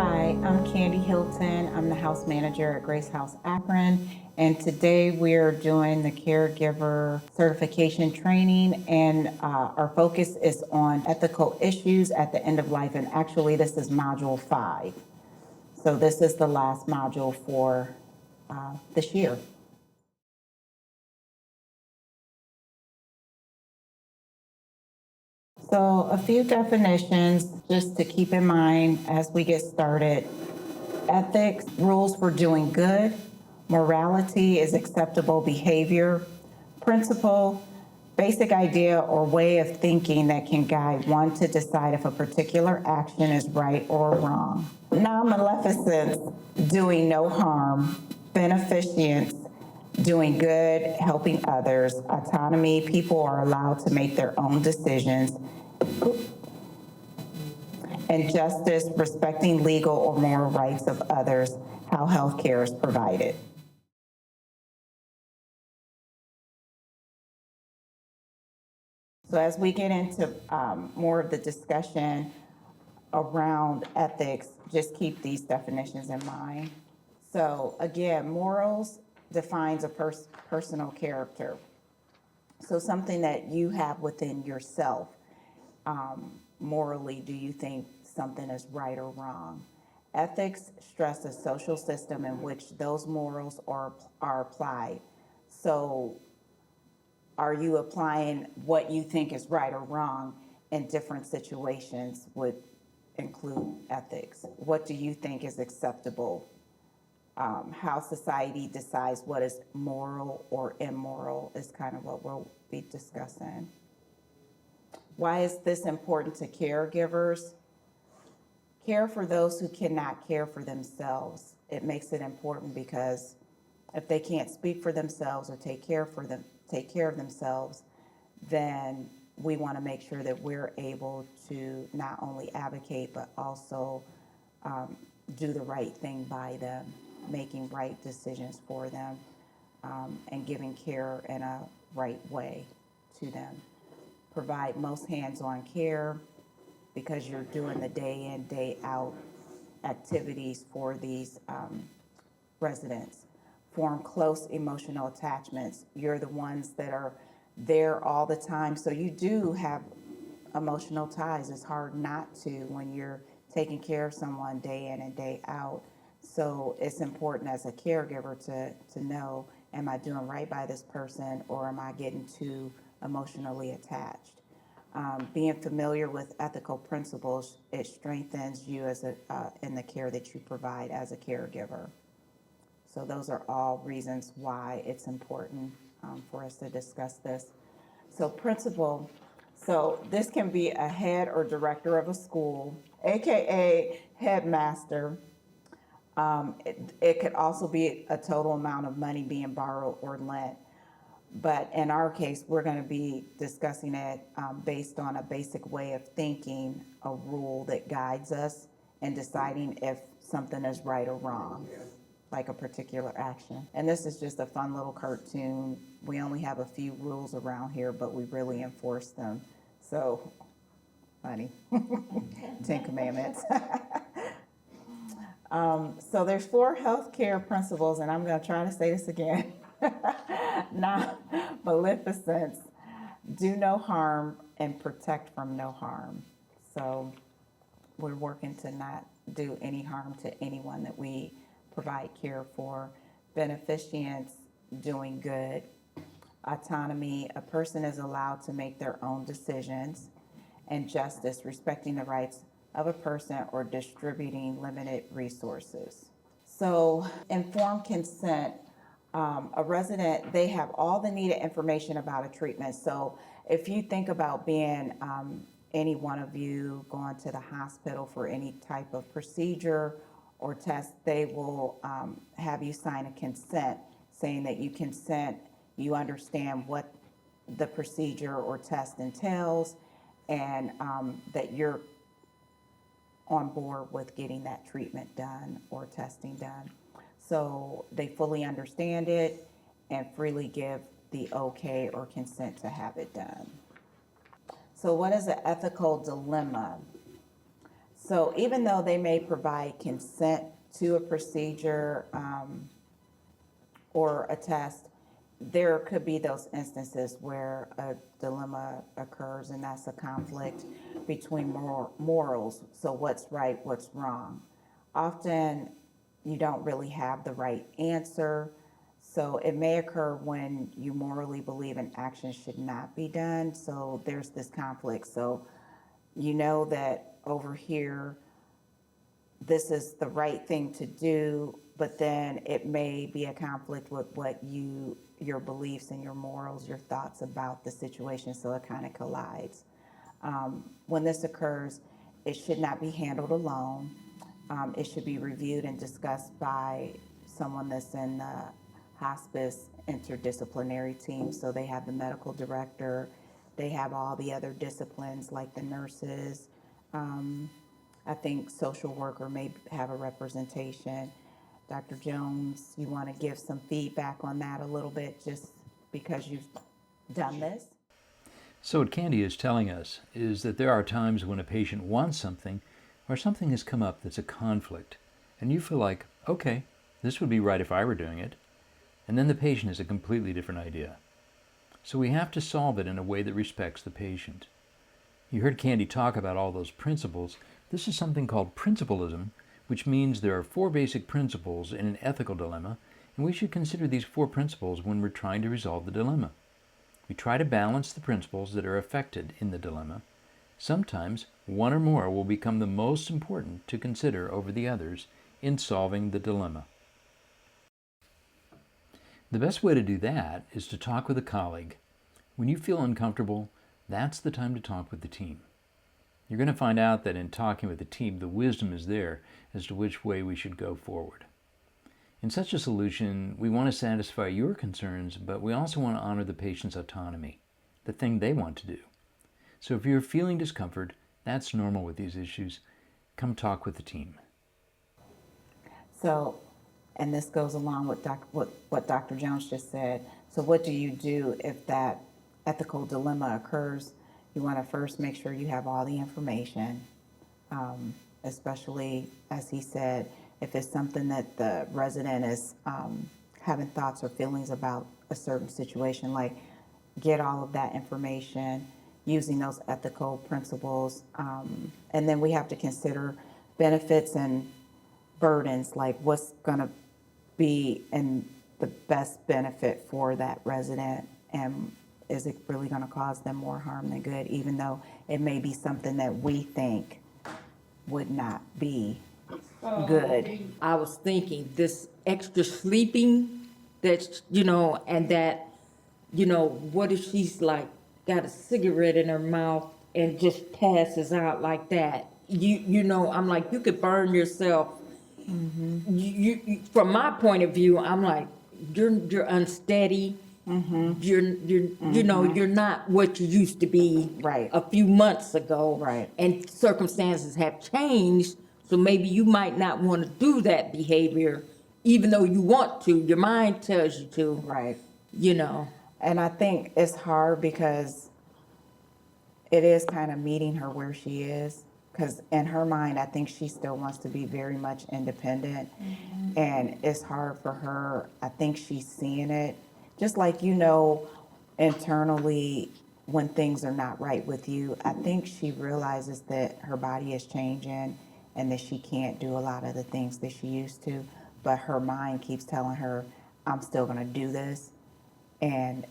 Hi, I'm Candy Hilton. I'm the house manager at Grace House Akron, and today we're doing the caregiver certification training, and our focus is on ethical issues at the end of life, and actually this is module 5. So this is the last module for this year. So a few definitions just to keep in mind as we get started. Ethics, rules for doing good. Morality is acceptable behavior. Principle, basic idea or way of thinking that can guide one to decide if a particular action is right or wrong. Non-maleficence, doing no harm. Beneficence, doing good, helping others. Autonomy, people are allowed to make their own decisions. And justice, respecting legal or moral rights of others, how health care is provided. So as we get into more of the discussion around ethics, just keep these definitions in mind. So again, morals defines a personal character. So something that you have within yourself. Morally, do you think something is right or wrong? Ethics stress a social system in which those morals are applied. So are you applying what you think is right or wrong in different situations would include ethics? What do you think is acceptable? How society decides what is moral or immoral is kind of what we'll be discussing. Why is this important to caregivers? Care for those who cannot care for themselves. It makes it important because if they can't speak for themselves or take care of themselves, then we want to make sure that we're able to not only advocate but also do the right thing by them, making right decisions for them, and giving care in a right way to them. Provide most hands-on care because you're doing the day in, day out activities for these residents. Form close emotional attachments. You're the ones that are there all the time, so you do have emotional ties. It's hard not to when you're taking care of someone day in and day out. So it's important as a caregiver to know, am I doing right by this person or am I getting too emotionally attached? Being familiar with ethical principles, it strengthens you as in the care that you provide as a caregiver. So those are all reasons why it's important for us to discuss this. So principal, so this can be a head or director of a school, AKA headmaster. It could also be a total amount of money being borrowed or lent. But in our case, we're going to be discussing it based on a basic way of thinking, a rule that guides us in deciding if something is right or wrong, like a particular action. And this is just a fun little cartoon. We only have a few rules around here, but we really enforce them. So, funny. 10 Commandments. So there's 4 healthcare principles, and I'm going to try to say this again. Non-maleficence, do no harm, and protect from no harm. So we're working to not do any harm to anyone that we provide care for. Beneficence, doing good. Autonomy, a person is allowed to make their own decisions. And justice, respecting the rights of a person or distributing limited resources. So informed consent, a resident, they have all the needed information about a treatment. So if you think about being any one of you going to the hospital for any type of procedure or test, they will have you sign a consent saying that you consent, you understand what the procedure or test entails, and that you're on board with getting that treatment done or testing done. So they fully understand it and freely give the okay or consent to have it done. So what is an ethical dilemma? So even though they may provide consent to a procedure or a test, there could be those instances where a dilemma occurs, and that's a conflict between morals. So what's right, what's wrong? Often you don't really have the right answer. So it may occur when you morally believe an action should not be done. So there's this conflict. So you know that over here, this is the right thing to do, but then it may be a conflict with what your beliefs and your morals, your thoughts about the situation, so it kind of collides. When this occurs, it should not be handled alone. It should be reviewed and discussed by someone that's in the hospice interdisciplinary team. So they have the medical director, they have all the other disciplines like the nurses. I think social worker may have a representation. Dr. Jones, you want to give some feedback on that a little bit, just because you've done this? So what Candy is telling us is that there are times when a patient wants something or something has come up that's a conflict, and you feel like, okay, this would be right if I were doing it, and then the patient has a completely different idea. So we have to solve it in a way that respects the patient. You heard Candy talk about all those principles. This is something called principlism, which means there are 4 basic principles in an ethical dilemma, and we should consider these 4 principles when we're trying to resolve the dilemma. We try to balance the principles that are affected in the dilemma. Sometimes one or more will become the most important to consider over the others in solving the dilemma. The best way to do that is to talk with a colleague. When you feel uncomfortable, that's the time to talk with the team. You're going to find out that in talking with the team, the wisdom is there as to which way we should go forward. In such a solution, we want to satisfy your concerns, but we also want to honor the patient's autonomy, the thing they want to do. So if you're feeling discomfort, that's normal with these issues. Come talk with the team. So, and this goes along with what Dr. Jones just said. So what do you do if that ethical dilemma occurs? You want to first make sure you have all the information, especially, as he said, if it's something that the resident is having thoughts or feelings about a certain situation, like get all of that information using those ethical principles. And then we have to consider benefits and burdens, like what's going to be in the best benefit for that resident, and is it really going to cause them more harm than good, even though it may be something that we think would not be good. I was thinking this extra sleeping, that's, and that, what if she's like got a cigarette in her mouth and just passes out like that? I'm like, you could burn yourself. You from my point of view, I'm like, you're unsteady. You're not what you used to be Right. a few months ago. Right. And circumstances have changed, so maybe you might not want to do that behavior, even though you want to. Your mind tells you to. Right. And I think it's hard because it is kind of meeting her where she is. Because in her mind, I think she still wants to be very much independent. And it's hard for her. I think she's seeing it. Just like, internally when things are not right with you, I think she realizes that her body is changing and that she can't do a lot of the things that she used to. But her mind keeps telling her, I'm still going to do this. And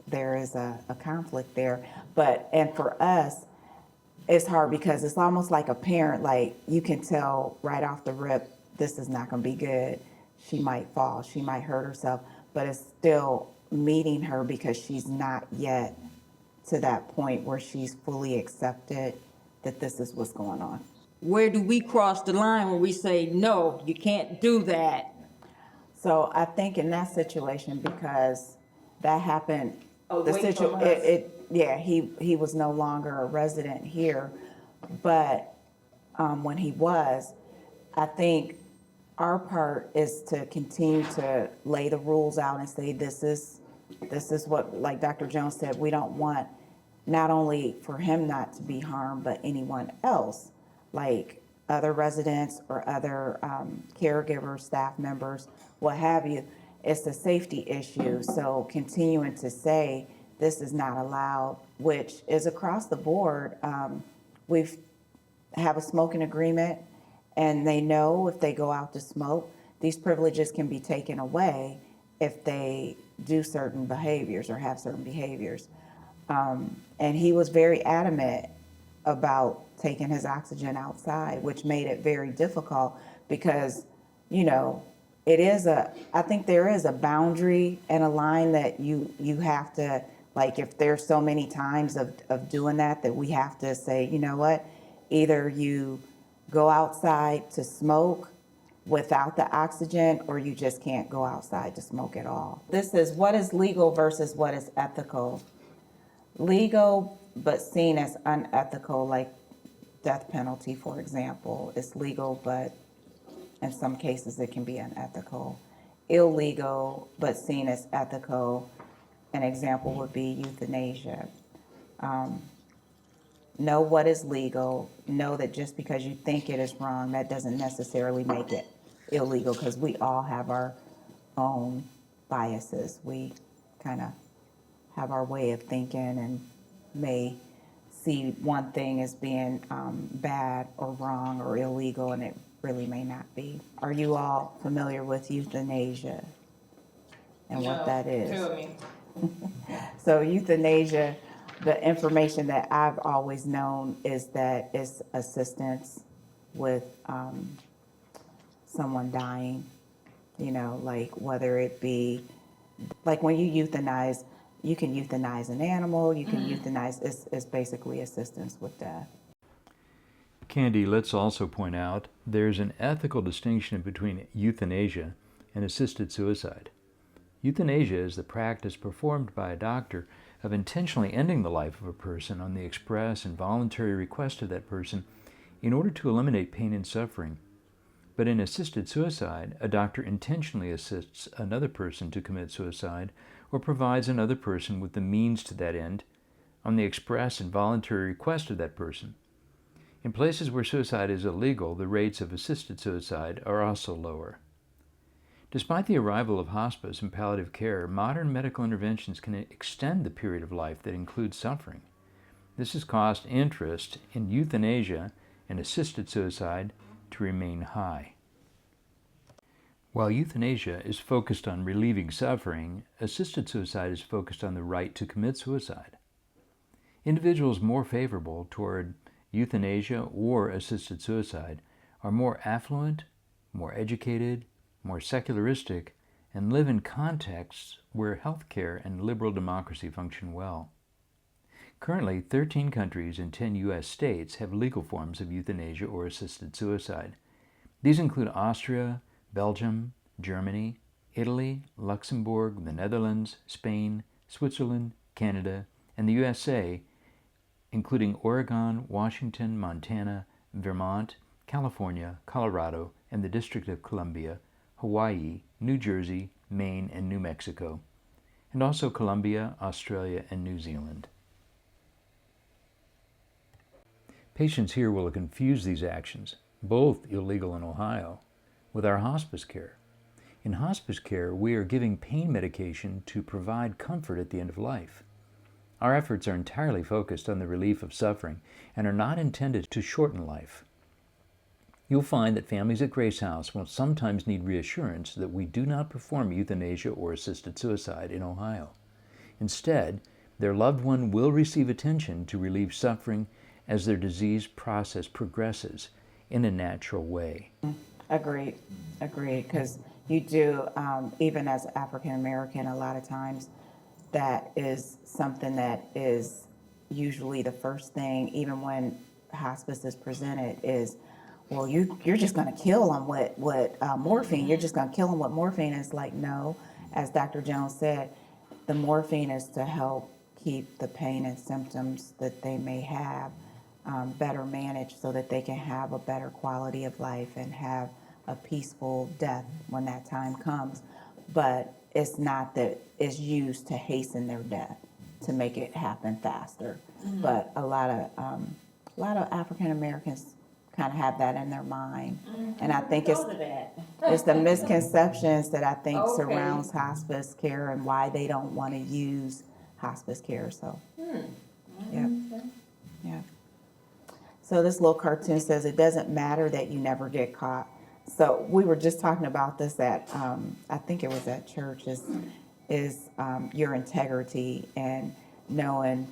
there is a conflict there. And for us, it's hard because it's almost like a parent, like you can tell right off the rip, this is not going to be good. She might fall, she might hurt herself, but it's still meeting her because she's not yet to that point where she's fully accepted that this is what's going on. where do we cross the line where we say, no, you can't do that? So I think in that situation, because that happened, Away from us. he was no longer a resident here, but when he was, I think our part is to continue to lay the rules out and say this is what, like Dr. Jones said, we don't want not only for him not to be harmed, but anyone else. like other residents or other caregivers, staff members, what have you. It's a safety issue. So continuing to say this is not allowed, which is across the board. We've have a smoking agreement, and they know if they go out to smoke, these privileges can be taken away if they do certain behaviors or have certain behaviors. And he was very adamant about taking his oxygen outside, which made it very difficult because, you know, I think there is a boundary and a line that you have to, like, if there's so many times of doing that we have to say, you know what, either you go outside to smoke without the oxygen, or you just can't go outside to smoke at all. This is what is legal versus what is ethical. Legal, but seen as unethical, like death penalty, for example, is legal, but in some cases it can be unethical. Illegal, but seen as ethical, an example would be euthanasia. Know what is legal, know that just because you think it is wrong, that doesn't necessarily make it illegal, because we all have our own biases. We kind of have our way of thinking and may see one thing as being bad or wrong or illegal, and it really may not be. Are you all familiar with euthanasia and what that is? Tell me. So euthanasia, the information that I've always known is that it's assistance with someone dying, you know, like whether it be, like when you euthanize, you can euthanize an animal, you can euthanize, it's basically assistance with death. Candy, let's also point out there's an ethical distinction between euthanasia and assisted suicide. Euthanasia is the practice performed by a doctor of intentionally ending the life of a person on the express and voluntary request of that person in order to eliminate pain and suffering. But in assisted suicide, a doctor intentionally assists another person to commit suicide or provides another person with the means to that end on the express and voluntary request of that person. In places where suicide is illegal, the rates of assisted suicide are also lower. Despite the arrival of hospice and palliative care, modern medical interventions can extend the period of life that includes suffering. This has caused interest in euthanasia and assisted suicide to remain high. While euthanasia is focused on relieving suffering, assisted suicide is focused on the right to commit suicide. Individuals more favorable toward euthanasia or assisted suicide are more affluent, more educated, more secularistic, and live in contexts where healthcare and liberal democracy function well. Currently, 13 countries and 10 U.S. states have legal forms of euthanasia or assisted suicide. These include Austria, Belgium, Germany, Italy, Luxembourg, the Netherlands, Spain, Switzerland, Canada, and the USA, including Oregon, Washington, Montana, Vermont, California, Colorado, and the District of Columbia, Hawaii, New Jersey, Maine, and New Mexico, and also Colombia, Australia, and New Zealand. Patients here will confuse these actions, both illegal in Ohio, with our hospice care. In hospice care, we are giving pain medication to provide comfort at the end of life. Our efforts are entirely focused on the relief of suffering and are not intended to shorten life. You'll find that families at Grace House will sometimes need reassurance that we do not perform euthanasia or assisted suicide in Ohio. Instead, their loved one will receive attention to relieve suffering as their disease process progresses in a natural way. Agreed, because you do, even as African American, a lot of times that is something that is usually the first thing, even when hospice is presented, is, well, you're just going to kill them with morphine. You're just going to kill them with morphine. And it's like, no, as Dr. Jones said, the morphine is to help keep the pain and symptoms that they may have better managed so that they can have a better quality of life and have a peaceful death when that time comes. But it's not that it's used to hasten their death, to make it happen faster. But a lot of African Americans kind of have that in their mind. And I think Go to that. it's the misconceptions that I think Okay. surrounds hospice care and why they don't want to use hospice care, so. Yeah, yeah. So this little cartoon says, it doesn't matter that you never get caught. So we were just talking about this at, I think it was at church, is your integrity and knowing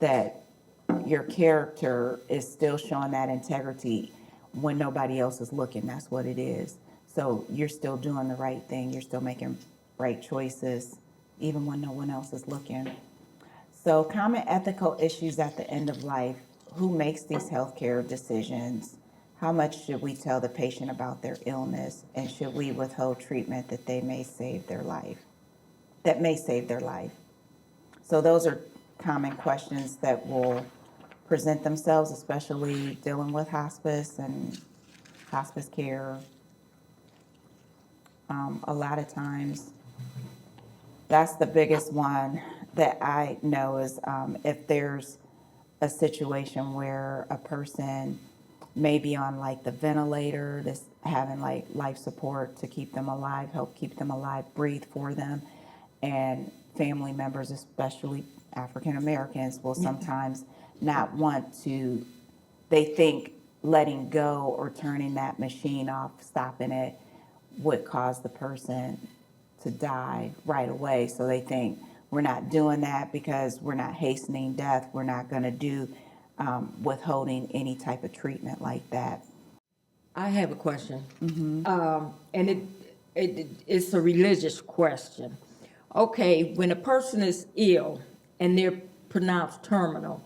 that your character is still showing that integrity when nobody else is looking. That's what it is. So you're still doing the right thing. You're still making right choices, even when no one else is looking. So common ethical issues at the end of life. Who makes these healthcare decisions? How much should we tell the patient about their illness? And should we withhold treatment that may save their life? So those are common questions that will present themselves, especially dealing with hospice and hospice care. A lot of times, that's the biggest one that I know is if there's a situation where a person may be on like the ventilator, that's having like life support to keep them alive, help keep them alive, breathe for them, and family members, especially African Americans, will sometimes not want to, they think letting go or turning that machine off, stopping it, would cause the person to die right away. So they think we're not doing that because we're not hastening death. We're not going to do withholding any type of treatment like that. I have a question. And it's a religious question. Okay, when a person is ill and they're pronounced terminal,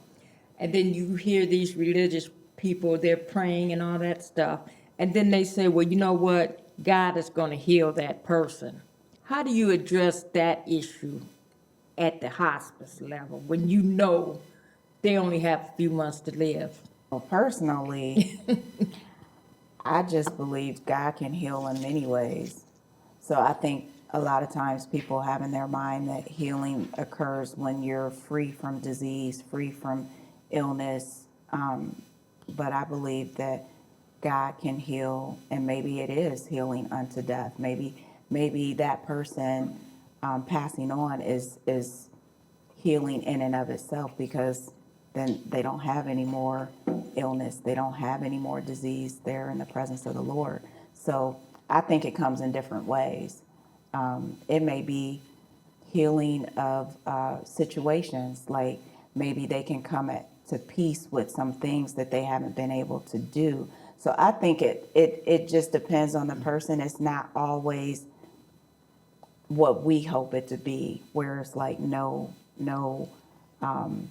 and then you hear these religious people, they're praying and all that stuff, and then they say, well, you know what? God is going to heal that person. How do you address that issue at the hospice level when you know they only have a few months to live? Well, personally, I just believe God can heal in many ways. So I think a lot of times people have in their mind that healing occurs when you're free from disease, free from illness. But I believe that God can heal, and maybe it is healing unto death. Maybe that person passing on is healing in and of itself, because then they don't have any more illness. They don't have any more disease. They're in the presence of the Lord. So I think it comes in different ways. It may be healing of situations, like maybe they can come to peace with some things that they haven't been able to do. So I think it just depends on the person. It's not always what we hope it to be, where it's like no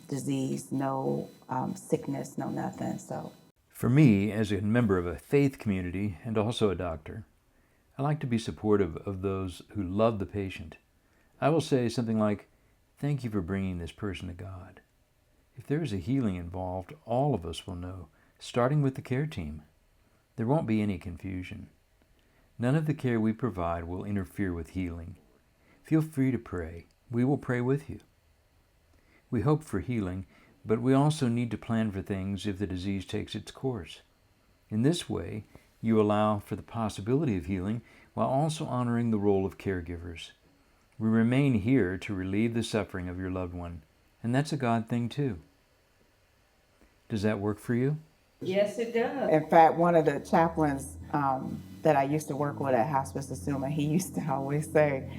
disease, no sickness, no nothing. So For me, as a member of a faith community and also a doctor, I like to be supportive of those who love the patient. I will say something like, thank you for bringing this person to God. If there is a healing involved, all of us will know, starting with the care team. There won't be any confusion. None of the care we provide will interfere with healing. Feel free to pray. We will pray with you. We hope for healing, but we also need to plan for things if the disease takes its course. In this way, you allow for the possibility of healing while also honoring the role of caregivers. We remain here to relieve the suffering of your loved one, and that's a God thing too. Does that work for you? Yes, it does. in fact, one of the chaplains that I used to work with at Hospice Asuma, he used to always say,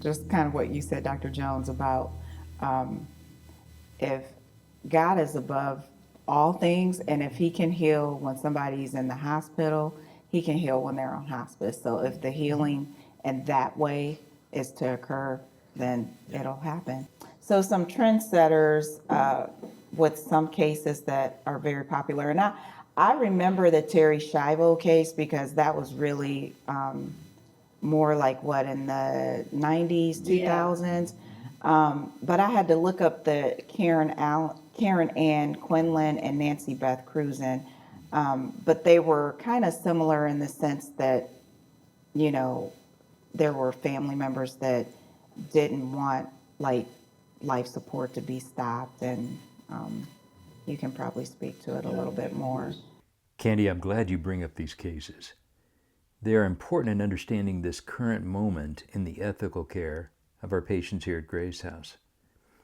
just kind of what you said, Dr. Jones, about if God is above all things, and if he can heal when somebody's in the hospital, he can heal when they're on hospice. So if the healing in that way is to occur, then it'll happen. So some trendsetters with some cases that are very popular. And I remember the Terry Schiavo case because that was really more like what, in the 90s, 2000s. But I had to look up the Karen Ann Quinlan and Nancy Beth Cruzen. But they were kind of similar in the sense that, you know, there were family members that didn't want like life support to be stopped, and you can probably speak to it a little bit more. Candy, I'm glad you bring up these cases. They are important in understanding this current moment in the ethical care of our patients here at Grace House.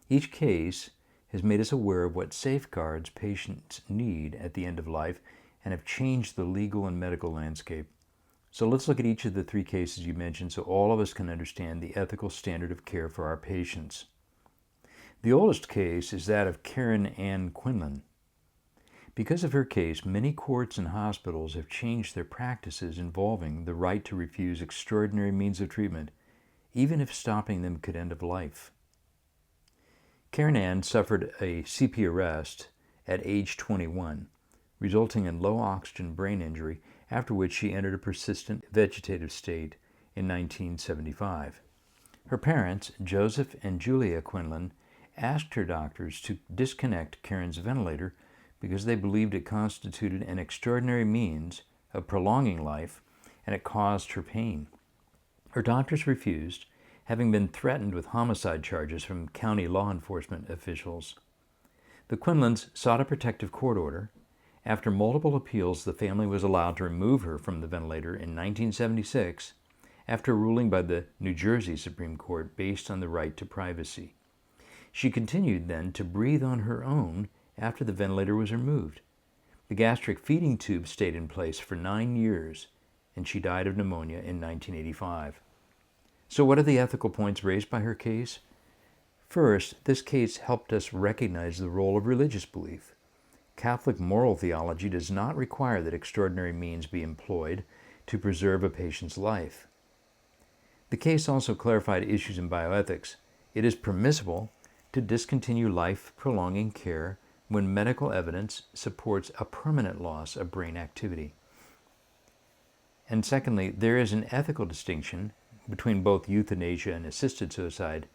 Each case has made us aware of what safeguards patients need at the end of life and have changed the legal and medical landscape. So let's look at each of the three cases you mentioned so all of us can understand the ethical standard of care for our patients. The oldest case is that of Karen Ann Quinlan. Because of her case, many courts and hospitals have changed their practices involving the right to refuse extraordinary means of treatment, even if stopping them could end of life. Karen Ann suffered a CP arrest at age 21, resulting in low oxygen brain injury, after which she entered a persistent vegetative state in 1975. Her parents, Joseph and Julia Quinlan, asked her doctors to disconnect Karen's ventilator because they believed it constituted an extraordinary means of prolonging life and it caused her pain. Her doctors refused, having been threatened with homicide charges from county law enforcement officials. The Quinlans sought a protective court order. After multiple appeals, the family was allowed to remove her from the ventilator in 1976 after a ruling by the New Jersey Supreme Court based on the right to privacy. She continued then to breathe on her own after the ventilator was removed. The gastric feeding tube stayed in place for 9 years, and she died of pneumonia in 1985. So what are the ethical points raised by her case? First, this case helped us recognize the role of religious belief. Catholic moral theology does not require that extraordinary means be employed to preserve a patient's life. The case also clarified issues in bioethics. It is permissible to discontinue life-prolonging care when medical evidence supports a permanent loss of brain activity. And secondly, there is an ethical distinction between both euthanasia and assisted suicide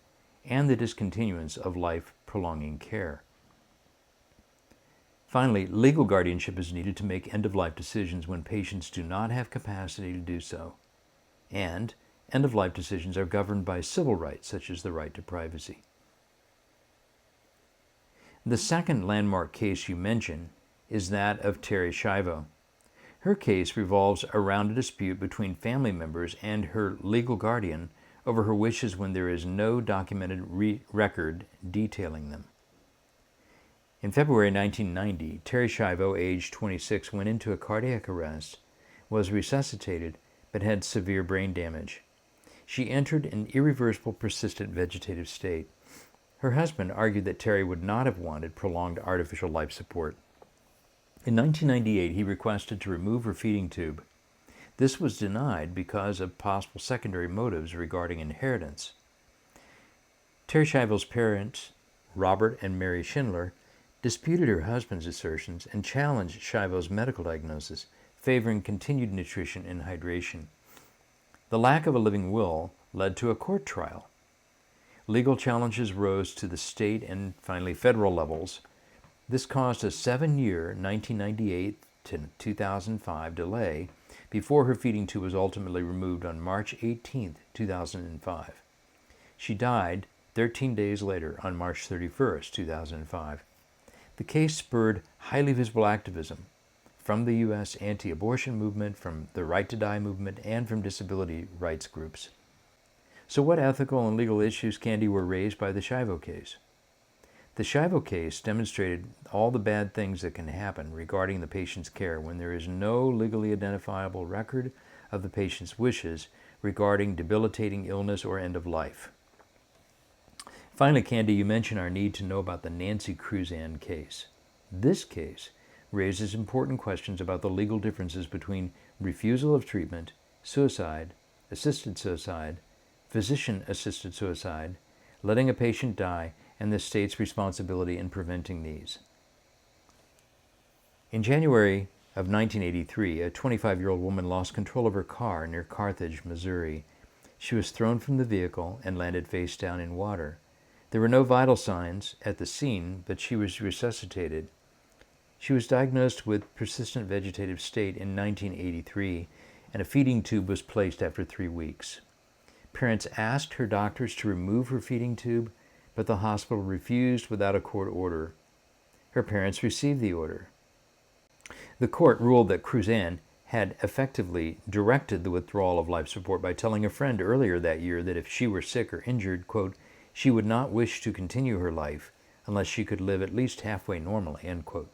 and the discontinuance of life-prolonging care. Finally, legal guardianship is needed to make end-of-life decisions when patients do not have capacity to do so. And end-of-life decisions are governed by civil rights, such as the right to privacy. The second landmark case you mention is that of Terri Schiavo. Her case revolves around a dispute between family members and her legal guardian over her wishes when there is no documented record detailing them. In February 1990, Terri Schiavo, aged 26, went into a cardiac arrest, was resuscitated, but had severe brain damage. She entered an irreversible persistent vegetative state. Her husband argued that Terri would not have wanted prolonged artificial life support. In 1998, he requested to remove her feeding tube. This was denied because of possible secondary motives regarding inheritance. Terri Schiavo's parents, Robert and Mary Schindler, disputed her husband's assertions and challenged Schiavo's medical diagnosis, favoring continued nutrition and hydration. The lack of a living will led to a court trial. Legal challenges rose to the state and finally federal levels. This caused a 7-year 1998 to 2005 delay before her feeding tube was ultimately removed on March 18, 2005. She died 13 days later on March 31, 2005. The case spurred highly visible activism from the U.S. anti-abortion movement, from the Right to Die movement, and from disability rights groups. So what ethical and legal issues, Candy, were raised by the Schiavo case? The Schiavo case demonstrated all the bad things that can happen regarding the patient's care when there is no legally identifiable record of the patient's wishes regarding debilitating illness or end of life. Finally, Candy, you mentioned our need to know about the Nancy Cruzan case. This case raises important questions about the legal differences between refusal of treatment, suicide, assisted suicide, physician-assisted suicide, letting a patient die, and the state's responsibility in preventing these. In January of 1983, a 25-year-old woman lost control of her car near Carthage, Missouri. She was thrown from the vehicle and landed face down in water. There were no vital signs at the scene, but she was resuscitated. She was diagnosed with persistent vegetative state in 1983, and a feeding tube was placed after 3 weeks. Parents asked her doctors to remove her feeding tube, but the hospital refused without a court order. Her parents received the order. The court ruled that Cruzan had effectively directed the withdrawal of life support by telling a friend earlier that year that if she were sick or injured, quote, she would not wish to continue her life unless she could live at least halfway normally, end quote.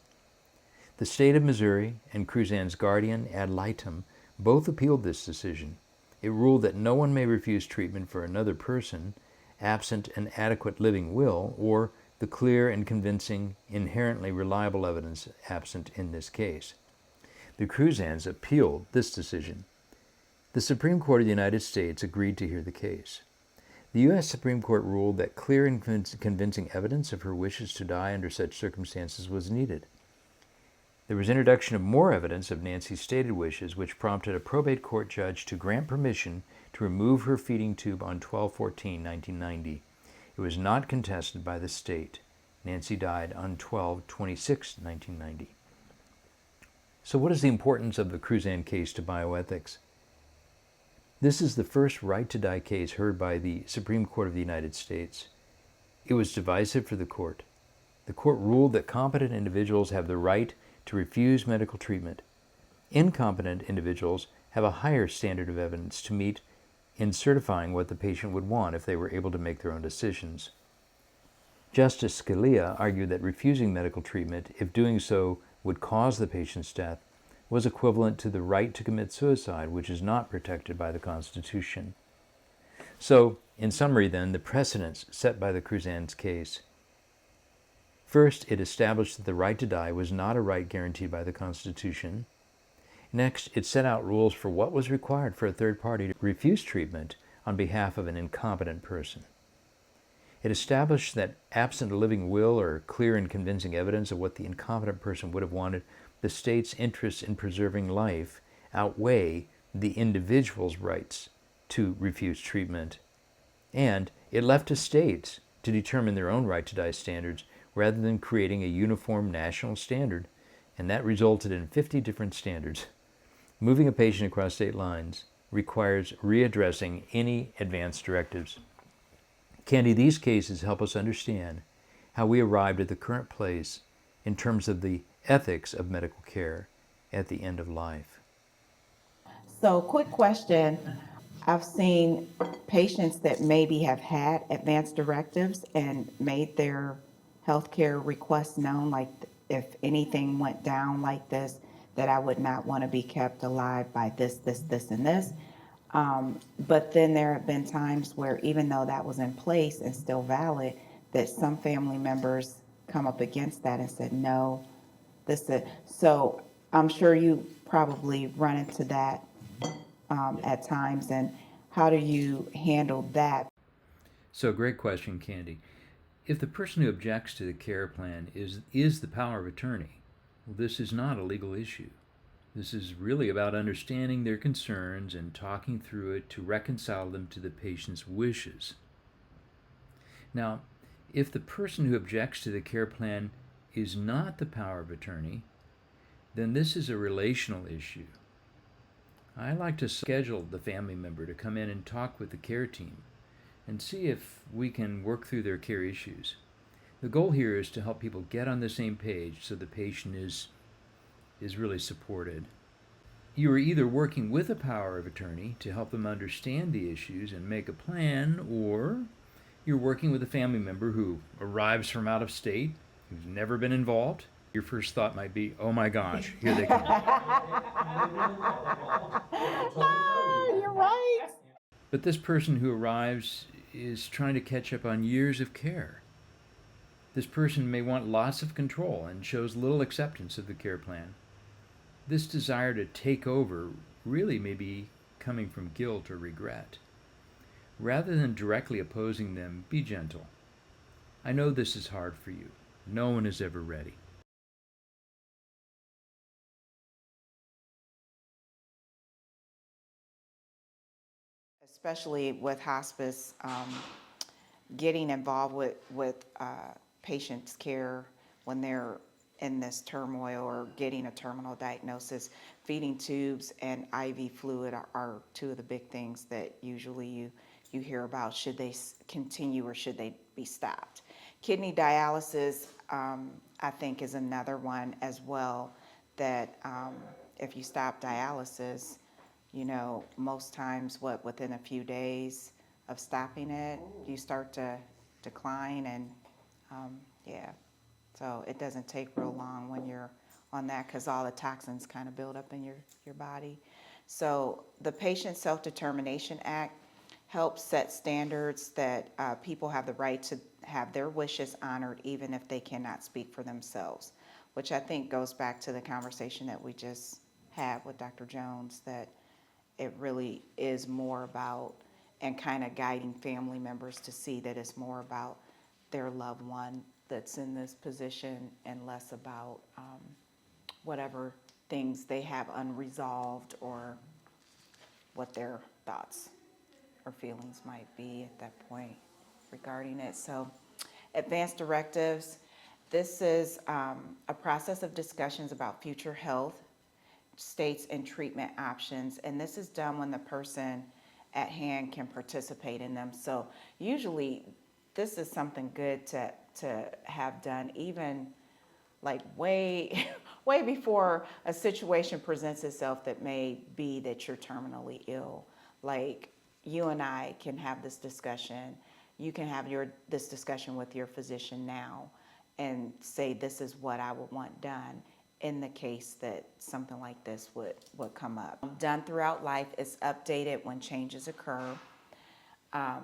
The state of Missouri and Cruzan's guardian ad litem both appealed this decision. It ruled that no one may refuse treatment for another person absent an adequate living will or the clear and convincing, inherently reliable evidence absent in this case. The Cruzans appealed this decision. The Supreme Court of the United States agreed to hear the case. The U.S. Supreme Court ruled that clear and convincing evidence of her wishes to die under such circumstances was needed. There was introduction of more evidence of Nancy's stated wishes, which prompted a probate court judge to grant permission to remove her feeding tube on 12/14/1990. It was not contested by the state. Nancy died on 12/26/1990. So what is the importance of the Cruzan case to bioethics? This is the first right-to-die case heard by the Supreme Court of the United States. It was divisive for the court. The court ruled that competent individuals have the right to refuse medical treatment. Incompetent individuals have a higher standard of evidence to meet in certifying what the patient would want if they were able to make their own decisions. Justice Scalia argued that refusing medical treatment, if doing so would cause the patient's death, was equivalent to the right to commit suicide, which is not protected by the Constitution. So, in summary then, the precedents set by the Cruzan's case. First, it established that the right to die was not a right guaranteed by the Constitution. Next, it set out rules for what was required for a third party to refuse treatment on behalf of an incompetent person. It established that absent a living will or clear and convincing evidence of what the incompetent person would have wanted, the state's interests in preserving life outweigh the individual's rights to refuse treatment. And it left to states to determine their own right to die standards rather than creating a uniform national standard, and that resulted in 50 different standards. Moving a patient across state lines requires readdressing any advance directives. Candy, these cases help us understand how we arrived at the current place in terms of the ethics of medical care at the end of life. So, quick question. I've seen patients that maybe have had advance directives and made their healthcare requests known, like if anything went down like this, that I would not want to be kept alive by this, and this. But then there have been times where even though that was in place and still valid, that some family members come up against that and said, no, so I'm sure you probably run into that at times. And how do you handle that? So, great question, Candy. If the person who objects to the care plan is the power of attorney, well, this is not a legal issue. This is really about understanding their concerns and talking through it to reconcile them to the patient's wishes. Now, if the person who objects to the care plan is not the power of attorney, then this is a relational issue. I like to schedule the family member to come in and talk with the care team and see if we can work through their care issues. The goal here is to help people get on the same page so the patient is really supported. You are either working with a power of attorney to help them understand the issues and make a plan, or you're working with a family member who arrives from out of state, who's never been involved. Your first thought might be, oh my gosh, here they come. You're right. But this person who arrives is trying to catch up on years of care. This person may want lots of control and shows little acceptance of the care plan. This desire to take over really may be coming from guilt or regret. Rather than directly opposing them, be gentle. I know this is hard for you. No one is ever ready. Especially with hospice, getting involved with patients' care when they're in this turmoil or getting a terminal diagnosis. Feeding tubes and IV fluid are two of the big things that usually you hear about. Should they continue or should they be stopped? Kidney dialysis, I think, is another one as well that if you stop dialysis, you know, most times, within a few days of stopping it, you start to decline, and yeah. So it doesn't take real long when you're on that, because all the toxins kind of build up in your body. So the Patient Self-Determination Act helps set standards that people have the right to have their wishes honored even if they cannot speak for themselves, which I think goes back to the conversation that we just had with Dr. Jones, that it really is more about, and kind of guiding family members to see that it's more about their loved one that's in this position and less about whatever things they have unresolved or what their thoughts or feelings might be at that point regarding it. So, advanced directives. This is a process of discussions about future health states and treatment options, and this is done when the person at hand can participate in them. So usually this is something good to have done, even like way way before a situation presents itself that may be that you're terminally ill. Like, you and I can have this discussion. You can have this discussion with your physician now and say, this is what I would want done in the case that something like this would come up. Done throughout life, is updated when changes occur.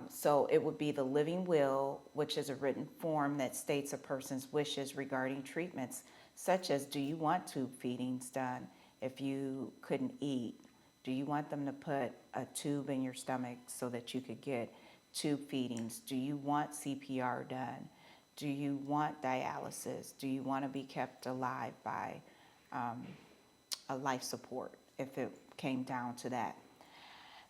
So it would be the living will, which is a written form that states a person's wishes regarding treatments, such as, do you want tube feedings done if you couldn't eat? Do you want them to put a tube in your stomach so that you could get tube feedings? Do you want CPR done? Do you want dialysis? Do you want to be kept alive by a life support if it came down to that?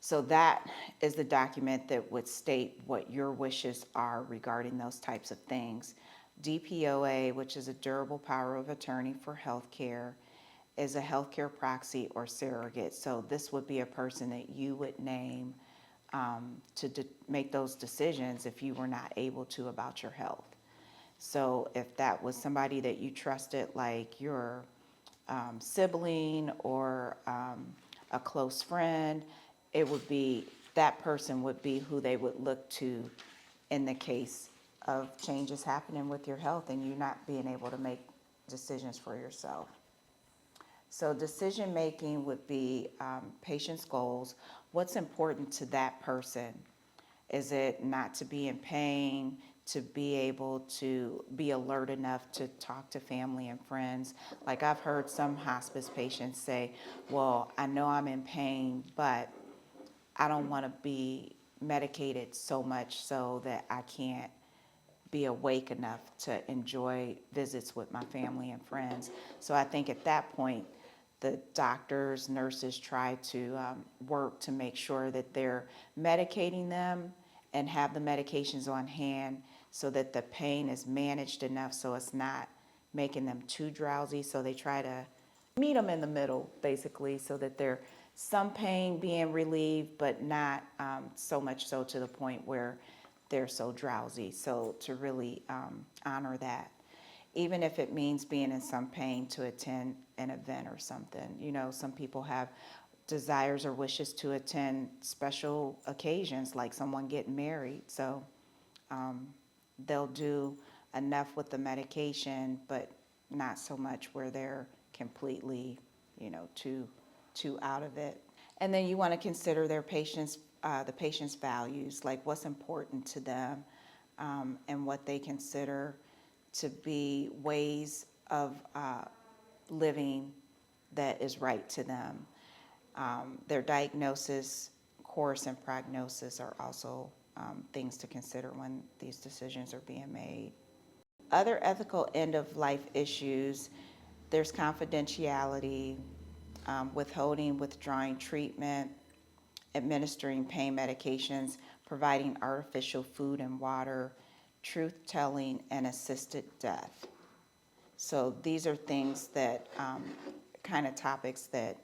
So that is the document that would state what your wishes are regarding those types of things. DPOA, which is a durable power of attorney for healthcare, is a healthcare proxy or surrogate. So this would be a person that you would name to make those decisions if you were not able to about your health. So if that was somebody that you trusted, like your sibling or a close friend, it would be, that person would be who they would look to in the case of changes happening with your health and you not being able to make decisions for yourself. So decision making would be patient's goals. What's important to that person? Is it not to be in pain, to be able to be alert enough to talk to family and friends? Like, I've heard some hospice patients say, well, I know I'm in pain, but I don't want to be medicated so much so that I can't be awake enough to enjoy visits with my family and friends. So I think at that point, the doctors, nurses try to work to make sure that they're medicating them and have the medications on hand so that the pain is managed enough so it's not making them too drowsy. So they try to meet them in the middle, basically, so that there's some pain being relieved, but not so much so to the point where they're so drowsy. So to really honor that, even if it means being in some pain to attend an event or something. You know, some people have desires or wishes to attend special occasions, like someone getting married. So they'll do enough with the medication, but not so much where they're completely, you know, too out of it. And then you want to consider their patients, the patient's values, like what's important to them, and what they consider to be ways of living that is right to them. Their diagnosis, course, and prognosis are also things to consider when these decisions are being made. Other ethical end-of-life issues, there's confidentiality, withholding, withdrawing treatment, administering pain medications, providing artificial food and water, truth-telling, and assisted death. So these are things that, kind of topics that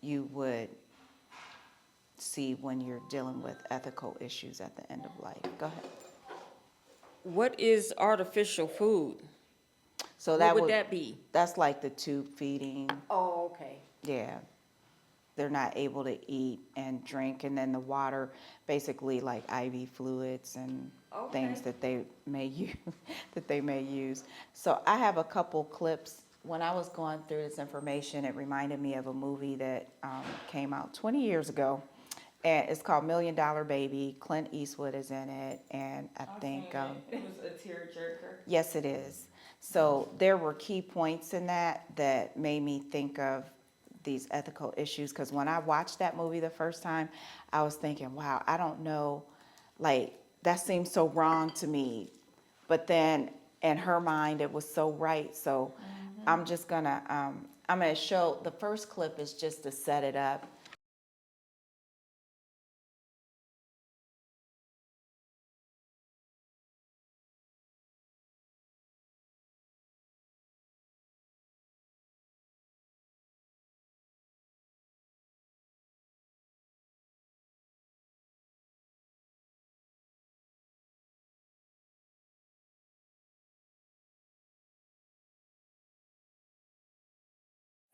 you would see when you're dealing with ethical issues at the end of life. Go ahead. What is artificial food? So What that would that be? that's like the tube feeding. Oh, okay. Yeah. They're not able to eat and drink, and then the water, basically like IV fluids and things Okay. that they may use, that they may use. So I have a couple clips. When I was going through this information, it reminded me of a movie that came out 20 years ago, and it's called Million Dollar Baby. Clint Eastwood is in it, and I think it was a tearjerker. yes, it is. So there were key points in that that made me think of these ethical issues, because when I watched that movie the first time, I was thinking, wow, I don't know, like, that seems so wrong to me. But then in her mind, it was so right. So I'm just gonna, I'm gonna show, the first clip is just to set it up.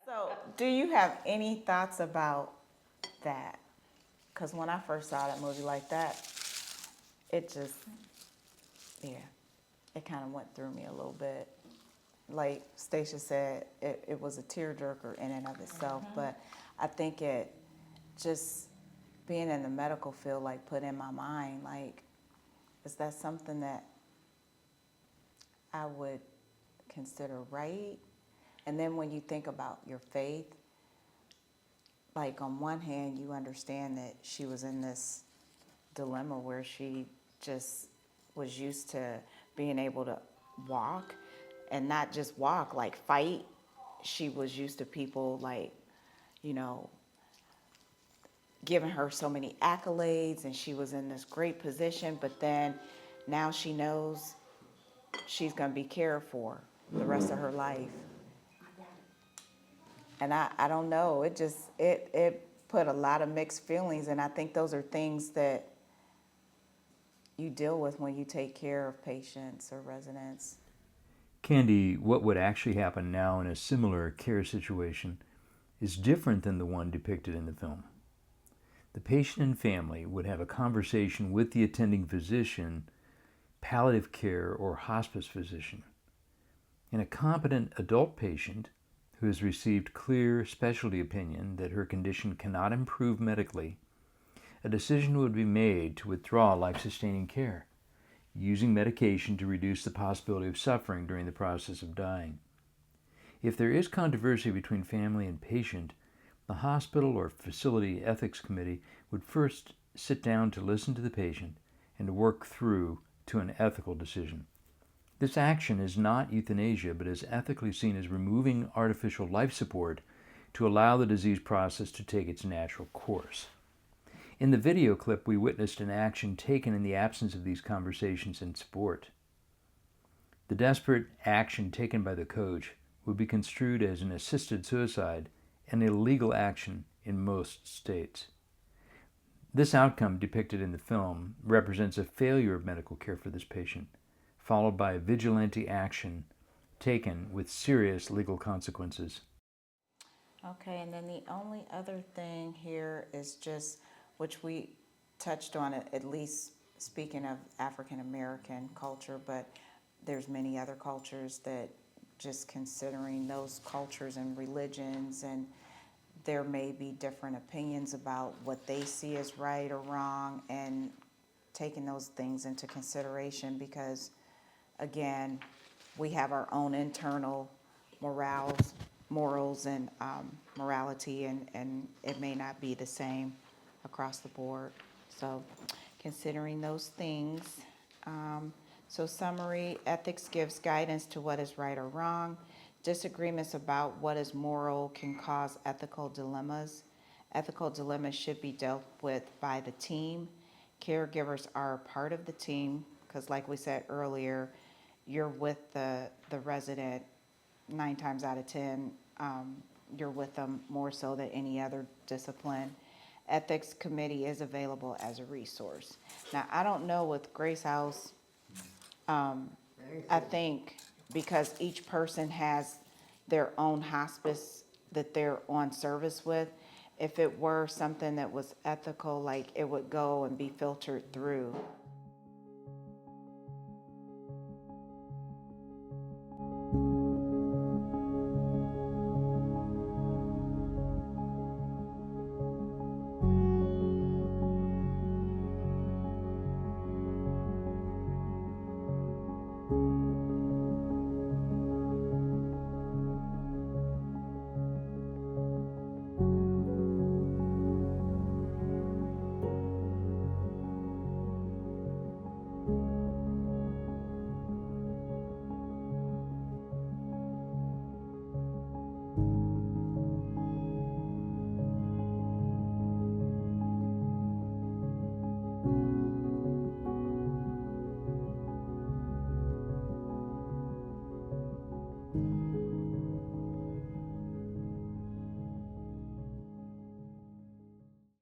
So do you have any thoughts about that? Because when I first saw that movie like that, it just, yeah, it kind of went through me a little bit. Like Stacia said, it was a tearjerker in and of itself, but I think it just, being in the medical field, like, put in my mind, like, is that something that I would consider right? And then when you think about your faith, like, on one hand, you understand that she was in this dilemma where she just was used to being able to walk, and not just walk, like fight. She was used to people, like, you know, giving her so many accolades, and she was in this great position, but then now she knows she's going to be cared for the rest of her life. And I don't know, it just, it put a lot of mixed feelings, and I think those are things that you deal with when you take care of patients or residents. Candy, what would actually happen now in a similar care situation is different than the one depicted in the film. The patient and family would have a conversation with the attending physician, palliative care, or hospice physician. In a competent adult patient who has received clear specialty opinion that her condition cannot improve medically, a decision would be made to withdraw life-sustaining care, using medication to reduce the possibility of suffering during the process of dying. If there is controversy between family and patient, the hospital or facility ethics committee would first sit down to listen to the patient and to work through to an ethical decision. This action is not euthanasia, but is ethically seen as removing artificial life support to allow the disease process to take its natural course. In the video clip, we witnessed an action taken in the absence of these conversations in sport. The desperate action taken by the coach would be construed as an assisted suicide, an illegal action in most states. This outcome depicted in the film represents a failure of medical care for this patient, followed by a vigilante action taken with serious legal consequences. Okay, and then the only other thing here is just, which we touched on it, at least speaking of African American culture, but there's many other cultures that, just considering those cultures and religions, and there may be different opinions about what they see as right or wrong, and taking those things into consideration, because again, we have our own internal morals and morality, and it may not be the same across the board. So considering those things, so summary, ethics gives guidance to what is right or wrong. Disagreements about what is moral can cause ethical dilemmas. Ethical dilemmas should be dealt with by the team. Caregivers are a part of the team, because like we said earlier, you're with the resident 9 times out of 10. You're with them more so than any other discipline. Ethics committee is available as a resource. Now, I don't know with Grace House, I think because each person has their own hospice that they're on service with. If it were something that was ethical, like it would go and be filtered through